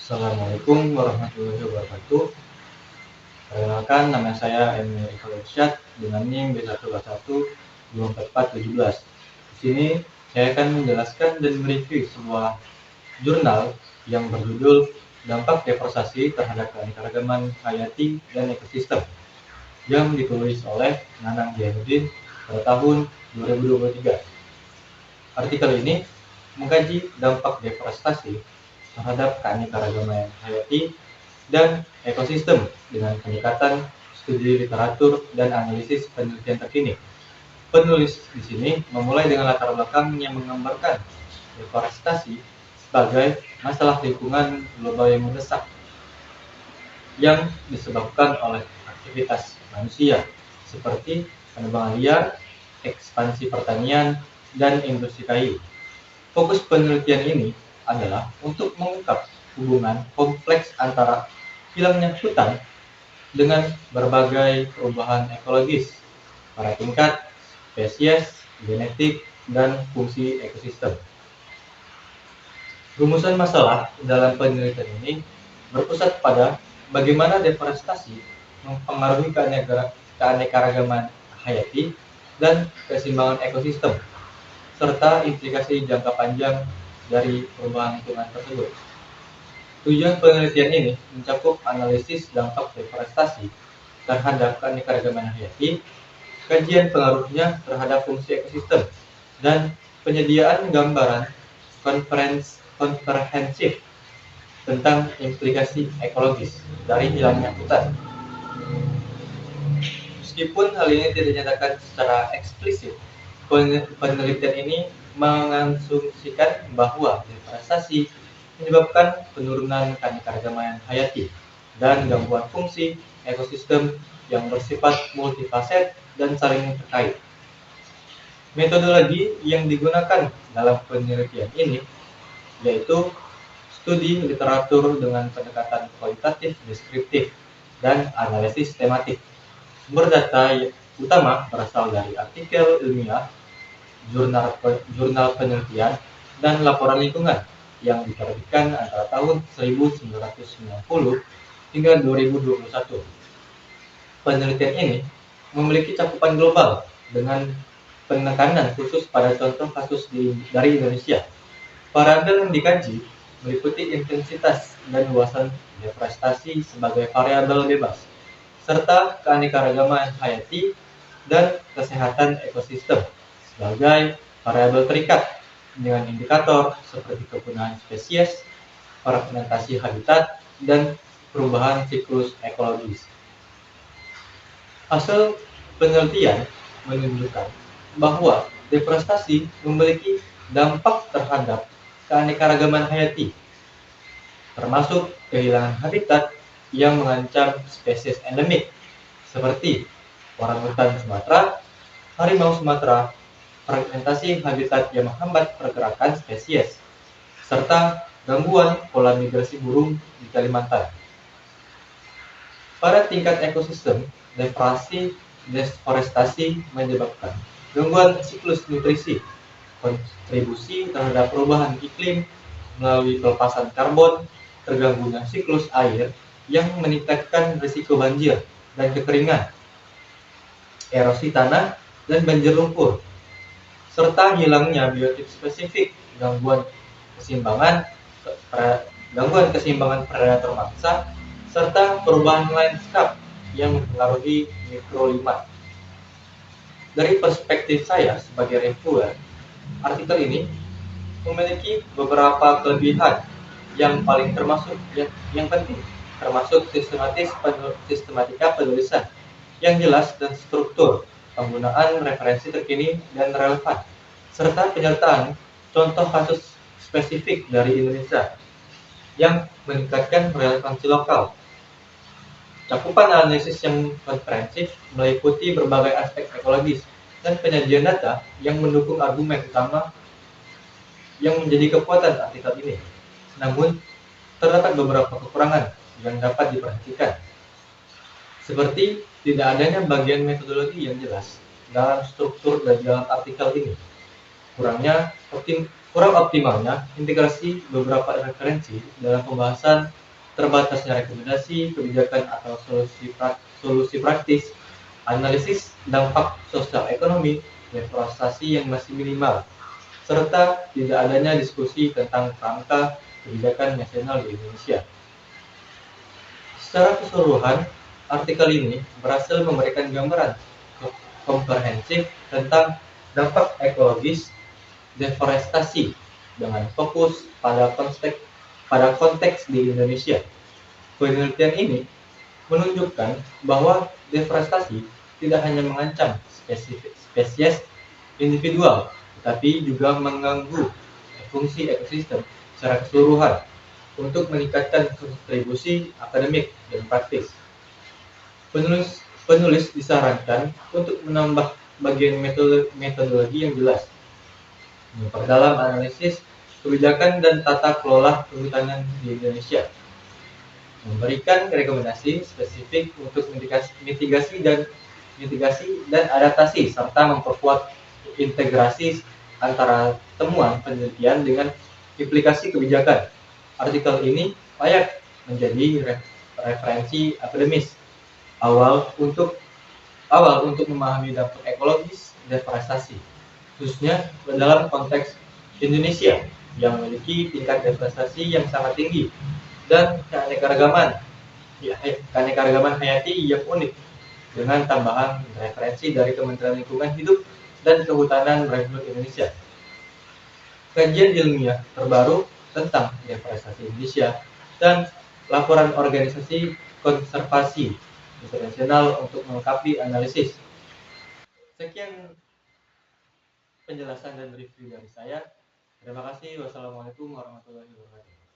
Assalamualaikum warahmatullahi wabarakatuh. Perkenalkan, nama saya Emil Ikhwansyad dengan NIM B1212417. Di sini saya akan menjelaskan dan mereview sebuah jurnal yang berjudul Dampak Deforestasi Terhadap Keanekaragaman Hayati dan Ekosistem yang ditulis oleh Nanang Jainuddin pada tahun 2023. Artikel ini mengkaji dampak deforestasi terhadap keanekaragaman hayati dan ekosistem dengan pendekatan studi literatur dan analisis penelitian terkini. Penulis di sini memulai dengan latar belakang yang menggambarkan deforestasi sebagai masalah lingkungan global yang mendesak yang disebabkan oleh aktivitas manusia seperti penebangan liar, ekspansi pertanian, dan industri kayu. Fokus penelitian ini adalah untuk mengungkap hubungan kompleks antara hilangnya hutan dengan berbagai perubahan ekologis pada tingkat spesies, genetik, dan fungsi ekosistem. Rumusan masalah dalam penelitian ini berpusat pada bagaimana deforestasi mempengaruhi keanekaragaman hayati dan keseimbangan ekosistem, serta implikasi jangka panjang dari perubahan lingkungan tersebut. Tujuan penelitian ini mencakup analisis dampak deforestasi terhadap keanekaragaman hayati, kajian pengaruhnya terhadap fungsi ekosistem, dan penyediaan gambaran komprehensif tentang implikasi ekologis dari hilangnya hutan. Meskipun hal ini tidak dinyatakan secara eksplisit, penelitian ini mengasumsikan bahwa deforestasi menyebabkan penurunan keanekaragaman hayati dan gangguan fungsi ekosistem yang bersifat multifaset dan saling terkait. Metodologi yang digunakan dalam penelitian ini yaitu studi literatur dengan pendekatan kualitatif deskriptif dan analisis tematik. Sumber data utama berasal dari artikel ilmiah, jurnal penelitian, dan laporan lingkungan yang diterbitkan antara tahun 1990 hingga 2021. Penelitian ini memiliki cakupan global dengan penekanan khusus pada contoh kasus dari Indonesia. Variabel yang dikaji meliputi intensitas dan luasan deforestasi sebagai variabel bebas, serta keanekaragaman hayati dan kesehatan ekosistem sebagai variabel terikat dengan indikator seperti kepunahan spesies, fragmentasi habitat, dan perubahan siklus ekologis. Hasil penelitian menunjukkan bahwa deforestasi memiliki dampak terhadap keanekaragaman hayati, termasuk kehilangan habitat yang mengancam spesies endemik seperti orangutan Sumatera, harimau Sumatera, fragmentasi habitat yang menghambat pergerakan spesies, serta gangguan pola migrasi burung di Kalimantan. Pada tingkat ekosistem, deforestasi menyebabkan gangguan siklus nutrisi, kontribusi terhadap perubahan iklim melalui pelepasan karbon, terganggunya siklus air yang meningkatkan risiko banjir dan kekeringan, erosi tanah dan banjir lumpur, serta hilangnya biotip spesifik, gangguan keseimbangan predator mangsa, serta perubahan lanskap yang mempengaruhi mikroklimat. Dari perspektif saya sebagai reviewer, artikel ini memiliki beberapa kelebihan yang penting, termasuk sistematika penulisan yang jelas dan struktur, penggunaan referensi terkini dan relevan, serta penyertaan contoh kasus spesifik dari Indonesia yang meningkatkan relevansi lokal. Cakupan analisis yang komprehensif meliputi berbagai aspek ekologis dan penyajian data yang mendukung argumen utama yang menjadi kekuatan artikel ini. Namun, terdapat beberapa kekurangan yang dapat diperhatikan, seperti tidak adanya bagian metodologi yang jelas dalam struktur dan dalam artikel ini. kurang optimalnya integrasi beberapa referensi dalam pembahasan, terbatasnya rekomendasi kebijakan atau solusi praktis, analisis dampak sosial ekonomi, deforestasi yang masih minimal, serta tidak adanya diskusi tentang kerangka kebijakan nasional di Indonesia. Secara keseluruhan, artikel ini berhasil memberikan gambaran komprehensif tentang dampak ekologis deforestasi dengan fokus pada konteks di Indonesia. Penelitian ini menunjukkan bahwa deforestasi tidak hanya mengancam spesies individual, tetapi juga mengganggu fungsi ekosistem secara keseluruhan untuk meningkatkan kontribusi akademik dan praktis. Penulis disarankan untuk menambah bagian metodologi yang jelas, memperdalam analisis kebijakan dan tata kelola kehutanan di Indonesia, memberikan rekomendasi spesifik untuk mitigasi dan adaptasi, serta memperkuat integrasi antara temuan penelitian dengan implikasi kebijakan. Artikel ini layak menjadi referensi akademis awal untuk memahami dampak ekologis deforestasi, khususnya dalam konteks Indonesia yang memiliki tingkat deforestasi yang sangat tinggi dan keanekaragaman hayati yang unik, dengan tambahan referensi dari Kementerian Lingkungan Hidup dan Kehutanan Republik Indonesia. Kajian ilmiah terbaru tentang deforestasi Indonesia dan laporan organisasi konservasi internasional untuk melengkapi analisis. Sekian penjelasan dan review dari saya. Terima kasih. Wassalamualaikum warahmatullahi wabarakatuh.